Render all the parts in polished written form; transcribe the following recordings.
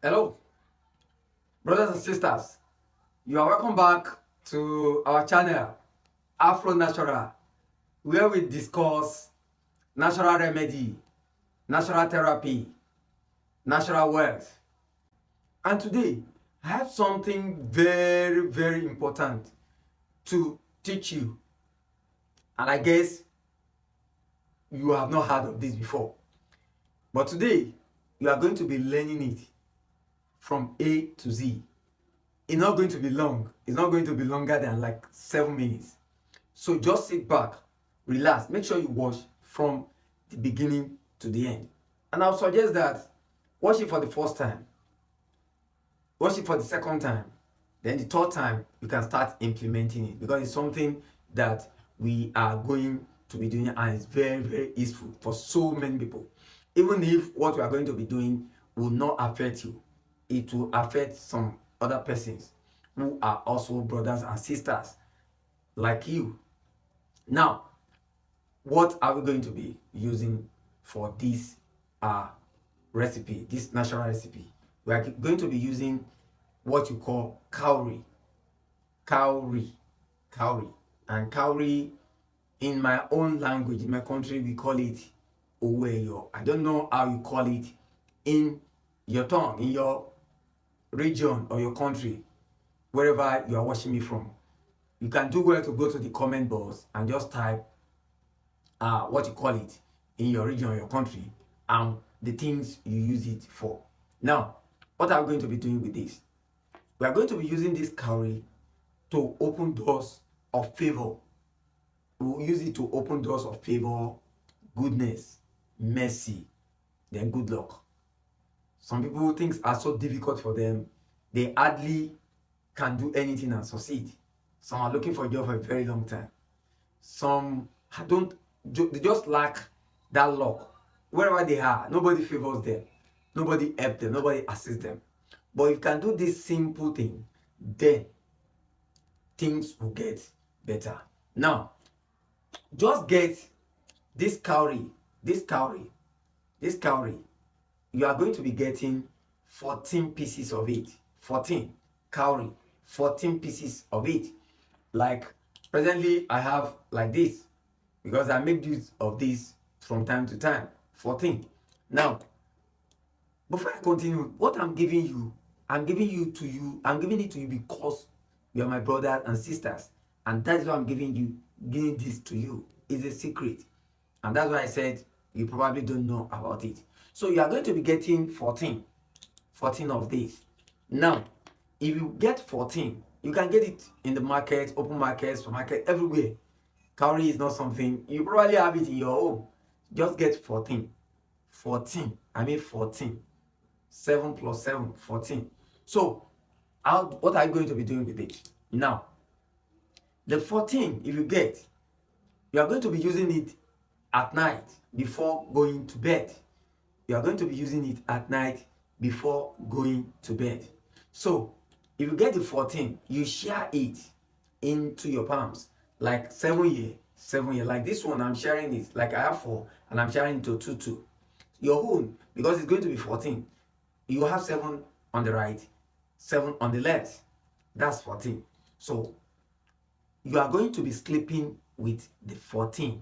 Hello, brothers and sisters. You are welcome back to our channel, Afro Natural, where we discuss natural remedy, natural therapy, natural wealth. And today, I have something very, very important to teach you. And I guess you have not heard of this before. But today, you are going to be learning it from A to Z. It's not going to be long. It's not going to be longer than like 7 minutes. So just sit back, relax, make sure you watch from the beginning to the end. And I'll suggest that watch it for the first time, watch it for the second time, then the third time you can start implementing it, because it's something that we are going to be doing and it's very, very useful for so many people. Even if what we are going to be doing will not affect you, it will affect some other persons who are also brothers and sisters like you. Now, what are we going to be using for this recipe, this natural recipe? We are going to be using what you call cowrie. Cowrie. And cowrie, in my own language, in my country, we call it oweyo. I don't know how you call it in your tongue, in your region or your country, wherever you are watching me from. You can do well to go to the comment box and just type what you call it in your region or your country and the things you use it for. Now, what are we going to be doing with this? We are going to be using this cowrie to open doors of favor. We will use it to open doors of favor, goodness, mercy, then good luck. Some people, things are so difficult for them, they hardly can do anything and succeed. Some are looking for a job for a very long time. Some they just lack that luck. Wherever they are, nobody favors them, nobody helps them, nobody assists them. But if you can do this simple thing, then things will get better. Now, just get this cowrie. You are going to be getting 14 pieces of it. 14 cowrie, 14 pieces of it. Like presently I have like this, because I make use of this from time to time. 14. Now, before I continue, what I'm giving it to you because you are my brothers and sisters, and that's why I'm giving this to you. It's a secret, and that's why I said you probably don't know about it. So you are going to be getting 14 of these. Now, if you get 14, you can get it in the market, open market, supermarket, everywhere. Cowrie is not something you probably have it in your home. Just get 14. 14. 7 plus 7, 14. So, what are you going to be doing with it? Now, the 14, if you are going to be using it at night before going to bed. You are going to be using it at night before going to bed. So, if you get the 14, you share it into your palms, like 7 year. Like this one, I'm sharing it, like I have 4, and I'm sharing it to 2. Your own, because it's going to be 14, you have 7 on the right, 7 on the left. That's 14. So, you are going to be sleeping with the 14,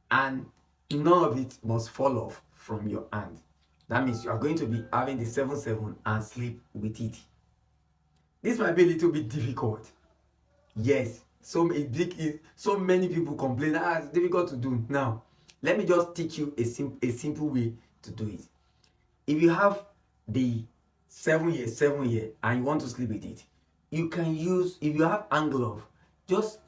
and none of it must fall off from your hand. That means you are going to be having the 7 and sleep with it. This might be a little bit difficult. Yes, so many people complain, it's difficult to do. Now, let me just teach you a simple way to do it. If you have the 7 year, and you want to sleep with it, you can use, if you have hand glove, just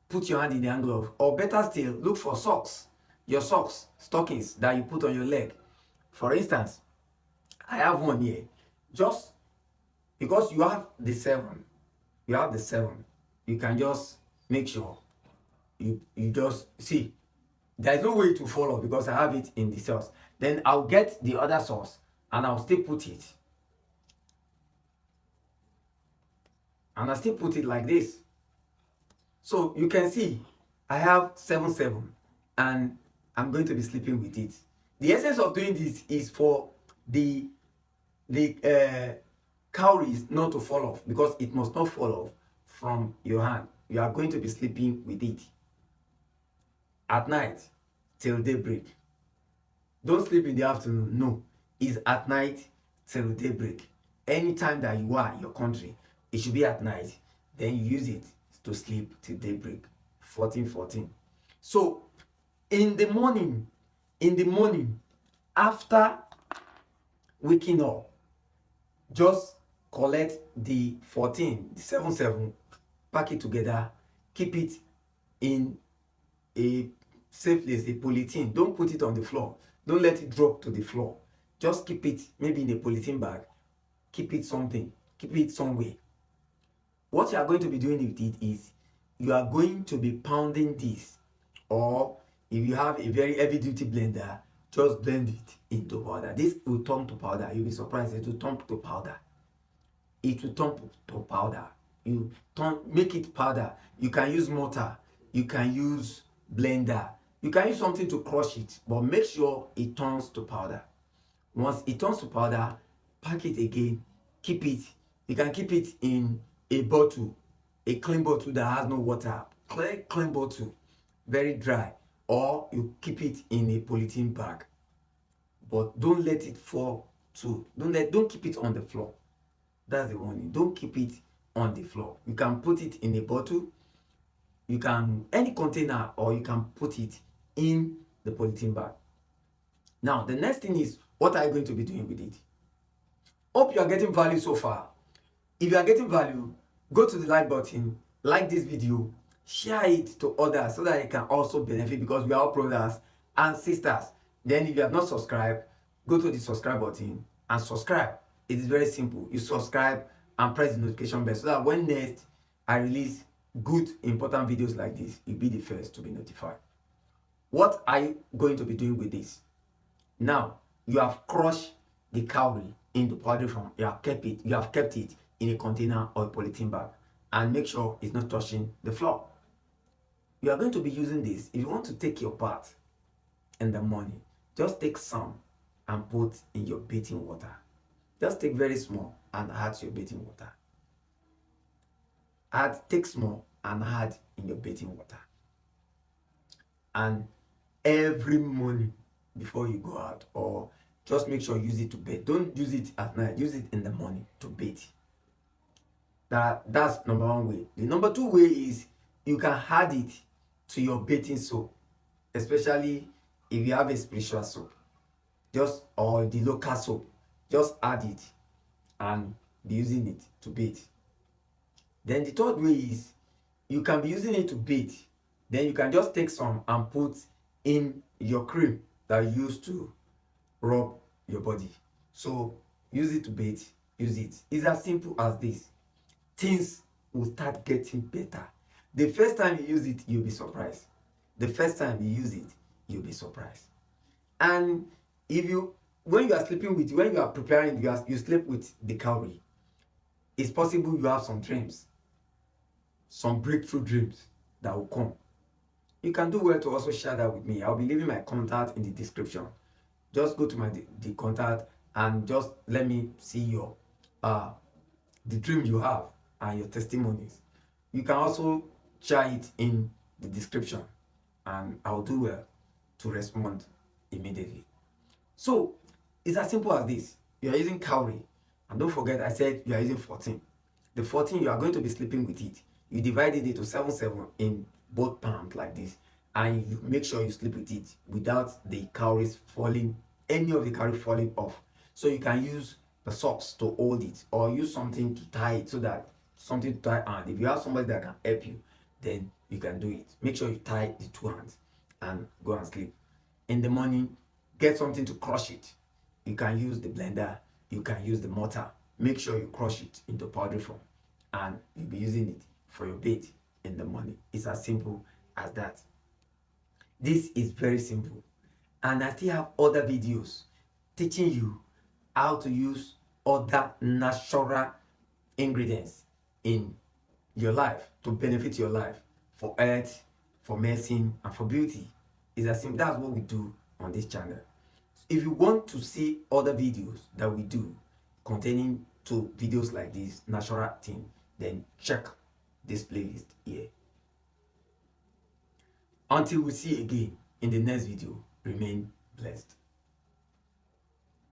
put your hand in the hand glove, or better still, look for socks, your socks, stockings that you put on your leg. For instance, I have one here. Just because you have the 7, you can just make sure you just see there's no way to follow, because I have it in the sauce. Then I'll get the other sauce and I'll still put it, and I still put it like this. So you can see I have 7 and I'm going to be sleeping with it. The essence of doing this is for the the cowries not to fall off, because it must not fall off from your hand. You are going to be sleeping with it at night till daybreak. Don't sleep in the afternoon. No, it's at night till daybreak. Anytime that you are in your country, it should be at night. Then you use it to sleep till daybreak. 14:14. So in the morning, after waking up, just collect the 14, the 7, pack it together, keep it in a safe place, a polythene. Don't put it on the floor. Don't let it drop to the floor. Just keep it maybe in a polythene bag. Keep it somewhere. What you are going to be doing with it is you are going to be pounding this, or if you have a very heavy duty blender, just blend it into powder. This will turn to powder. You'll be surprised. It will turn to powder. You make it powder. You can use mortar, you can use blender, you can use something to crush it, but make sure it turns to powder. Once it turns to powder, pack it again, keep it. You can keep it in a bottle, a clean bottle that has no water, clean bottle, very dry, or you keep it in a polythene bag. But don't let it fall too. Don't keep it on the floor. That's the warning. Don't keep it on the floor. You can put it in a bottle, you can any container, or you can put it in the polythene bag. Now the next thing is, what are you going to be doing with it? Hope you are getting value so far. If you are getting value, go to the like button, like this video, share it to others so that you can also benefit, because we are all brothers and sisters. Then if you have not subscribed, go to the subscribe button and subscribe. It is very simple. You subscribe and press the notification bell so that when next I release good important videos like this, you'll be the first to be notified. What are you going to be doing with this? Now you have crushed the cowrie into powder form. You have kept it in a container or a polythene bag, and make sure it's not touching the floor. You are going to be using this. If you want to take your bath in the morning, just take some and put in your bathing water. Just take very small and add to your bathing water. Take small and add in your bathing water. And every morning before you go out, or just make sure you use it to bathe. Don't use it at night. Use it in the morning to bathe. That's number one way. The number two way is you can add it to your bathing soap, especially if you have a spiritual soap, or the local soap. Just add it and be using it to bathe. Then the third way is you can be using it to bathe. Then you can just take some and put in your cream that you use to rub your body. So use it to bathe, use it. It's as simple as this. Things will start getting better. The first time you use it, you'll be surprised. The first time you use it, you'll be surprised. And when you are sleeping with, when you are preparing, you sleep with the cowrie, it's possible you have some dreams, some breakthrough dreams that will come. You can do well to also share that with me. I'll be leaving my contact in the description. Just go to the contact and just let me see your the dream you have and your testimonies. You can also share it in the description, and I'll do well to respond immediately. So it's as simple as this. You are using cowrie, and don't forget I said you are using 14. The 14, you are going to be sleeping with it. You divide it into 7 in both palms like this, and you make sure you sleep with it without the cowries falling, any of the cowrie falling off. So you can use the socks to hold it, or use something to tie it, so that something to tie. And if you have somebody that can help you, then you can do it. Make sure you tie the 2 hands and go and sleep. In the morning, get something to crush it. You can use the blender, you can use the mortar. Make sure you crush it into powder form, and you'll be using it for your bed in the morning. It's as simple as that. This is very simple, and I still have other videos teaching you how to use other natural ingredients in your life to benefit your life, for health, for medicine, and for beauty. It's as simple. That's what we do on this channel. If you want to see other videos that we do, containing to videos like this natural thing, then check this playlist here. Until we see again in the next video, remain blessed.